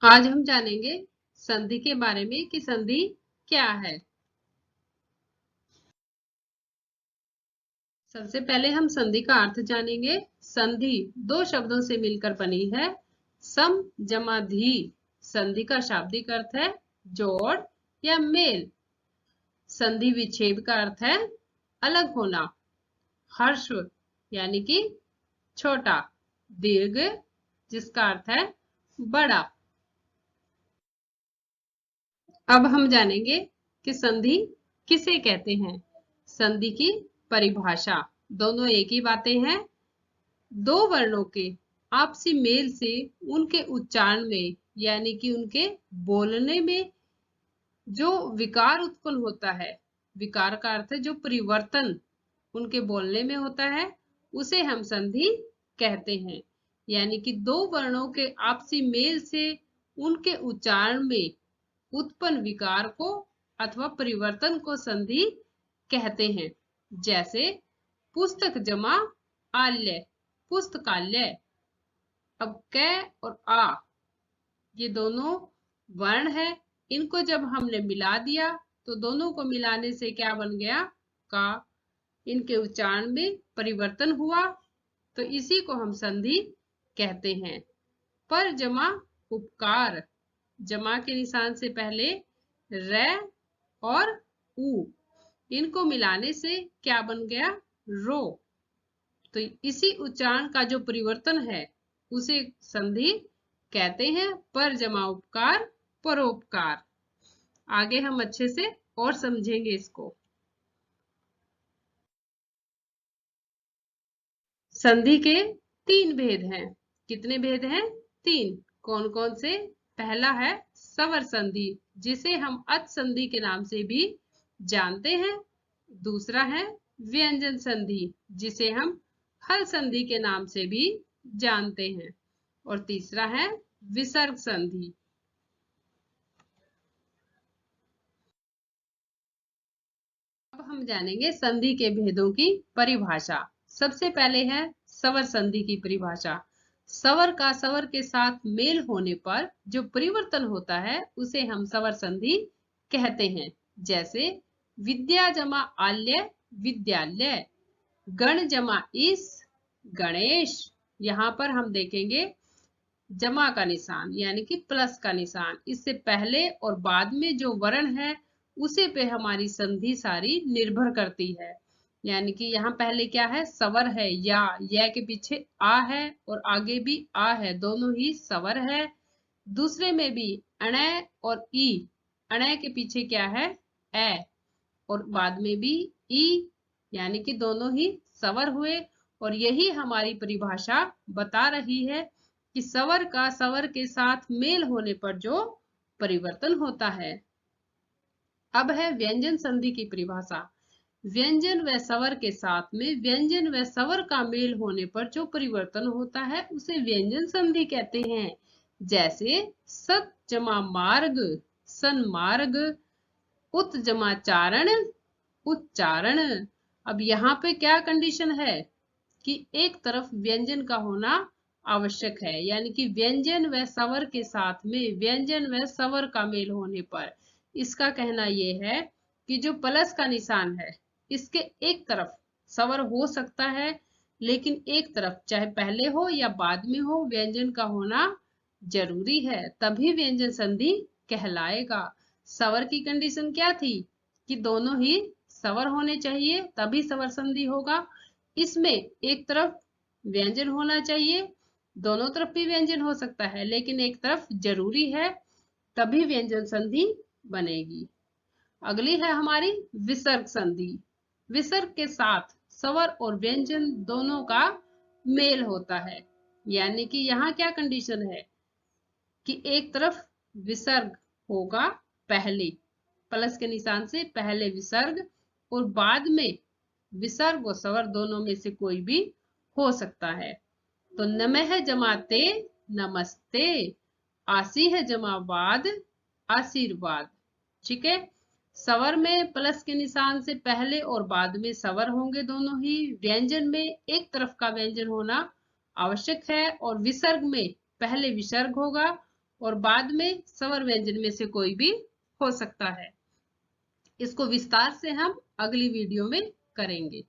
आज हम जानेंगे संधि के बारे में कि संधि क्या है। सबसे पहले हम संधि का अर्थ जानेंगे। संधि दो शब्दों से मिलकर बनी है। सम जमा धी। संधि का शाब्दिक अर्थ है जोड़ या मेल। संधि विच्छेद का अर्थ है अलग होना। ह्रस्व यानी कि छोटा। दीर्घ जिसका अर्थ है बड़ा। अब हम जानेंगे कि संधि किसे कहते हैं। संधि की परिभाषा। दोनों एक ही बातें हैं। दो वर्णों के आपसी मेल से उनके उच्चारण में यानी कि उनके बोलने में जो विकार उत्पन्न होता है, विकार का अर्थ है जो परिवर्तन उनके बोलने में होता है, उसे हम संधि कहते हैं। यानी कि दो वर्णों के आपसी मेल से उनके उच्चारण में उत्पन्न विकार को अथवा परिवर्तन को संधि कहते हैं। जैसे पुस्तक जमा आल्य, पुस्तकालय। अब क और आ ये दोनों वर्ण है, इनको जब हमने मिला दिया तो दोनों को मिलाने से क्या बन गया का। इनके उच्चारण में परिवर्तन हुआ तो इसी को हम संधि कहते हैं। पर जमा उपकार। जमा के निशान से पहले र और उ, इनको मिलाने से क्या बन गया रो। तो इसी उच्चारण का जो परिवर्तन है उसे संधि कहते हैं। पर जमा उपकार परोपकार। आगे हम अच्छे से और समझेंगे इसको। संधि के तीन भेद हैं। कितने भेद हैं? तीन। कौन कौन से? पहला है स्वर संधि जिसे हम अच संधि के नाम से भी जानते हैं। दूसरा है व्यंजन संधि जिसे हम हल संधि के नाम से भी जानते हैं। और तीसरा है विसर्ग संधि। अब हम जानेंगे संधि के भेदों की परिभाषा। सबसे पहले है स्वर संधि की परिभाषा। स्वर का स्वर के साथ मेल होने पर जो परिवर्तन होता है उसे हम स्वर संधि कहते हैं। जैसे विद्या जमा आल्य विद्यालय, गण जमा इस गणेश। यहाँ पर हम देखेंगे जमा का निशान यानी कि प्लस का निशान। इससे पहले और बाद में जो वर्ण है उसे पे हमारी संधि सारी निर्भर करती है। यानी कि यहाँ पहले क्या है स्वर है या के पीछे आ है और आगे भी आ है, दोनों ही स्वर है। दूसरे में भी अणय और ई, अणय के पीछे क्या है ए और बाद में भी ई, यानी कि दोनों ही स्वर हुए। और यही हमारी परिभाषा बता रही है कि स्वर का स्वर के साथ मेल होने पर जो परिवर्तन होता है। अब है व्यंजन संधि की परिभाषा। व्यंजन व स्वर के साथ में व्यंजन व स्वर का मेल होने पर जो परिवर्तन होता है उसे व्यंजन संधि कहते हैं। जैसे सत जमा मार्ग सन्मार्ग, उत जमा चारण उच्चारण। अब यहाँ पे क्या कंडीशन है कि एक तरफ व्यंजन का होना आवश्यक है। यानी कि व्यंजन व स्वर के साथ में व्यंजन व स्वर का मेल होने पर इसका कहना यह है कि जो प्लस का निशान है इसके एक तरफ स्वर हो सकता है, लेकिन एक तरफ चाहे पहले हो या बाद में हो व्यंजन का होना जरूरी है, तभी व्यंजन संधि कहलाएगा। स्वर की कंडीशन क्या थी कि दोनों ही स्वर होने चाहिए तभी स्वर संधि होगा। इसमें एक तरफ व्यंजन होना चाहिए, दोनों तरफ भी व्यंजन हो सकता है लेकिन एक तरफ जरूरी है, तभी व्यंजन संधि बनेगी। अगली है हमारी विसर्ग संधि। विसर्ग के साथ स्वर और व्यंजन दोनों का मेल होता है। यानी कि यहाँ क्या कंडीशन है कि एक तरफ विसर्ग होगा पहले, प्लस के निशान से पहले विसर्ग और बाद में विसर्ग और स्वर दोनों में से कोई भी हो सकता है। तो नमः जमाते नमस्ते, आसी है जमा बाद आशीर्वाद। ठीक है, स्वर में प्लस के निशान से पहले और बाद में स्वर होंगे दोनों ही। व्यंजन में एक तरफ का व्यंजन होना आवश्यक है और विसर्ग में पहले विसर्ग होगा और बाद में स्वर व्यंजन में से कोई भी हो सकता है। इसको विस्तार से हम अगली वीडियो में करेंगे।